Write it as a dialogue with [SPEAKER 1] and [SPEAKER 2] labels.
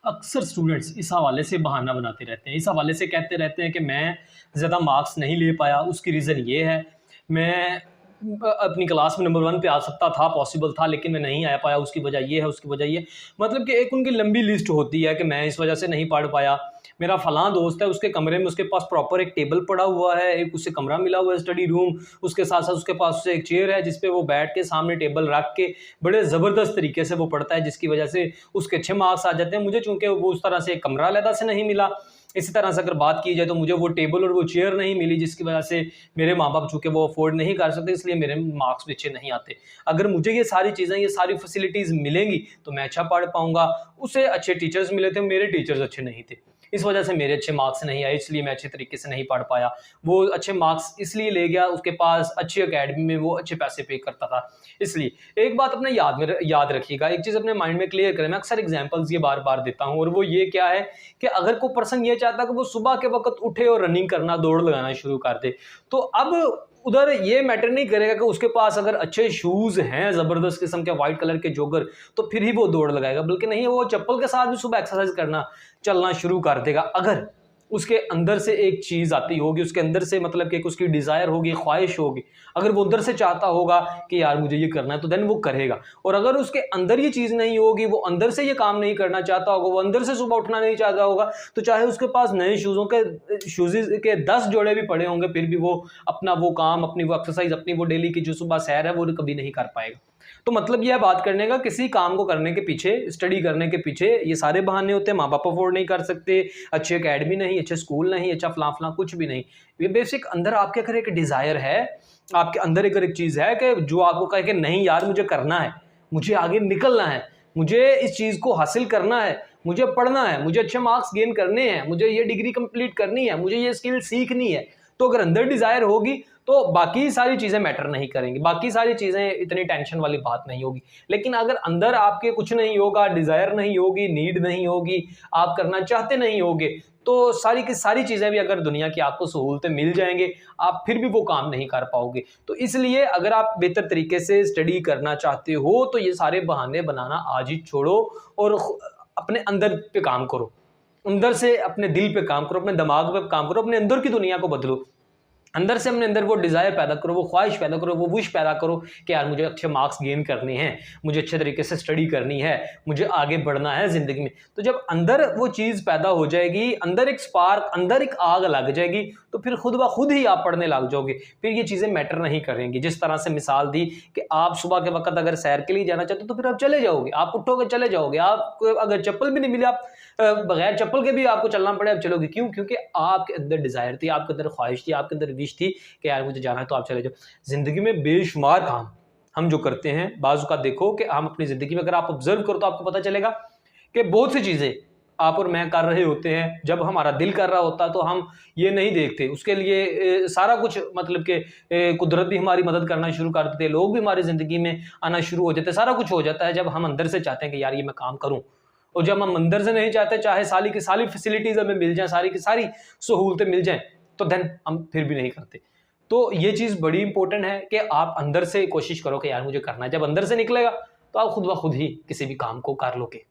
[SPEAKER 1] अक्सर स्टूडेंट्स इस हवाले से बहाना बनाते रहते हैं, इस हवाले से कहते रहते हैं कि मैं ज़्यादा मार्क्स नहीं ले पाया, उसकी रीज़न ये है, मैं अपनी क्लास में नंबर 1 पे आ सकता था, पॉसिबल था, लेकिन मैं नहीं आ पाया, उसकी वजह ये है, उसकी वजह ये। मतलब कि एक उनकी लंबी लिस्ट होती है कि मैं इस वजह से नहीं पढ़ पाया। मेरा फलाँ दोस्त है, उसके कमरे में उसके पास प्रॉपर एक टेबल पड़ा हुआ है, एक उसे कमरा मिला हुआ है स्टडी रूम, उसके साथ-साथ उसके पास उसे एक चेयर है जिस पे वो बैठ के सामने टेबल रख के बड़े ज़बरदस्त तरीके से वो पढ़ता है, जिसकी वजह से उसके अच्छे मार्क्स आ जाते हैं। मुझे चूँकि वो उस तरह से एक कमरा अलहदा से नहीं मिला, इसी तरह से अगर बात की जाए तो मुझे वो टेबल और वो चेयर नहीं मिली, जिसकी वजह से मेरे माँ-बाप चूँकि वो अफ़ोर्ड नहीं कर सकते, इसलिए मेरे मार्क्स भी अच्छे नहीं आते। अगर मुझे ये सारी चीज़ें, ये सारी फैसिलिटीज़ मिलेंगी तो मैं अच्छा पढ़ पाऊँगा। उसे अच्छे टीचर्स मिले थे, मेरे टीचर्स अच्छे नहीं थे। इस वजह से मेरे अच्छे मार्क्स नहीं आए, इसलिए मैं अच्छे तरीके से नहीं पढ़ पाया। वो अच्छे मार्क्स इसलिए ले गया, उसके पास अच्छी अकेडमी में वो अच्छे पैसे पे करता था, इसलिए। एक बात अपने याद रखिएगा, एक चीज़ अपने माइंड में क्लियर करें, मैं अक्सर एग्ज़ाम्पल्स ये बार-बार देता हूँ और वो ये क्या है कि अगर कोई पर्सन ये चाहता है कि वो सुबह के वक़्त उठे और रनिंग करना, दौड़ लगाना शुरू कर दे, तो अब उधर ये मैटर नहीं करेगा कि उसके पास अगर अच्छे शूज़ हैं, ज़बरदस्त किस्म के व्हाइट कलर के जॉगर, तो फिर ही वो दौड़ लगाएगा, बल्कि नहीं, वो चप्पल के साथ भी सुबह एक्सरसाइज़ करना, चलना शुरू कर देगा। अगर उसके अंदर से एक चीज़ आती होगी, उसके अंदर से मतलब कि एक उसकी डिज़ायर होगी, ख्वाहिश होगी, अगर वो अंदर से चाहता होगा कि यार मुझे ये करना है, तो देन वो करेगा। और अगर उसके अंदर ये चीज़ नहीं होगी, वो अंदर से ये काम नहीं करना चाहता होगा, वो अंदर से सुबह उठना नहीं चाहता होगा, तो चाहे उसके पास नए शूज़ के 10 जोड़े भी पड़े होंगे, फिर भी वो अपना वो काम, अपनी वो एक्सरसाइज़, अपनी वो डेली की जो सुबह सैर है, वो कभी नहीं कर पाएगा। तो मतलब ये है बात करने का, किसी काम को करने के पीछे, स्टडी करने के पीछे ये सारे बहाने होते हैं। माँ-बाप अफ़ोर्ड नहीं कर सकते, अच्छी अकेडमी नहीं, अच्छे स्कूल नहीं, अच्छा फलाँ-फलाँ कुछ भी नहीं। ये बेसिक अंदर आपके अगर एक डिज़ायर है, आपके अंदर अगर एक चीज़ है कि जो आपको कहे कि नहीं यार मुझे करना है, मुझे आगे निकलना है, मुझे इस चीज़ को हासिल करना है, मुझे पढ़ना है, मुझे अच्छे मार्क्स गेन करने हैं, मुझे ये डिग्री कंप्लीट करनी है, मुझे ये स्किल सीखनी है। तो अगर अंदर डिज़ायर होगी तो बाकी सारी चीज़ें मैटर नहीं करेंगी, बाकी सारी चीज़ें इतनी टेंशन वाली बात नहीं होगी। लेकिन अगर अंदर आपके कुछ नहीं होगा, डिज़ायर नहीं होगी, नीड नहीं होगी, आप करना चाहते नहीं होगे, तो सारी की सारी चीज़ें भी अगर दुनिया की आपको सहूलतें मिल जाएँगे, आप फिर भी वो काम नहीं कर पाओगे। तो इसलिए अगर आप बेहतर तरीके से स्टडी करना चाहते हो, तो ये सारे बहाने बनाना आज ही छोड़ो और अपने अंदर पे काम करो। अंदर से अपने दिल पे काम करो, अपने दिमाग पे काम करो, अपने अंदर की दुनिया को बदलो। अंदर से अपने अंदर वो डिज़ायर पैदा करो, वो ख्वाहिश पैदा करो, वो विश पैदा करो कि यार मुझे अच्छे मार्क्स गेन करने हैं, मुझे अच्छे तरीके से स्टडी करनी है, मुझे आगे बढ़ना है ज़िंदगी में। तो जब अंदर वो चीज़ पैदा हो जाएगी, अंदर एक स्पार्क, अंदर एक आग लग जाएगी, तो फिर खुद ब खुद ही आप पढ़ने लग जाओगे। फिर ये चीज़ें मैटर नहीं करेंगी। जिस तरह से मिसाल दी कि आप सुबह के वक़्त अगर सैर के लिए जाना चाहते हो, तो फिर आप चले जाओगे, आप उठोगे चले जाओगे। आपको अगर चप्पल भी नहीं मिली, आप बगैर चप्पल के भी आपको चलना पड़े, आप चलोगे। क्यों? क्योंकि आपके अंदर डिज़ायर थी, आपके अंदर ख्वाहिश थी, आपके अंदर विश थी कि यार मुझे जाना है, तो आप चले जाओ। ज़िंदगी में बेशुमार काम हम जो करते हैं, बाज़ औक़ात देखो कि हम अपनी ज़िंदगी में अगर आप ऑब्ज़र्व करो तो आपको पता चलेगा कि बहुत सी चीज़ें आप और मैं कर रहे होते हैं। जब हमारा दिल कर रहा होता है तो हम ये नहीं देखते, उसके लिए सारा कुछ मतलब कि कुदरत भी हमारी मदद करना शुरू कर देते हैं, लोग भी हमारी ज़िंदगी में आना शुरू हो जाते हैं, सारा कुछ हो जाता है जब हम अंदर से चाहते हैं कि यार ये मैं काम करूँ। और जब हम अंदर से नहीं चाहते, चाहे सारी की सारी फैसिलिटीज़ हमें मिल जाएँ, सारी की सारी सहूलतें मिल जाएँ, तो देन हम फिर भी नहीं करते। तो ये चीज़ बड़ी इंपॉर्टेंट है कि आप अंदर से कोशिश करो कि यार मुझे करना है। जब अंदर से निकलेगा, तो आप खुद ब खुद ही किसी भी काम को कर लोगे।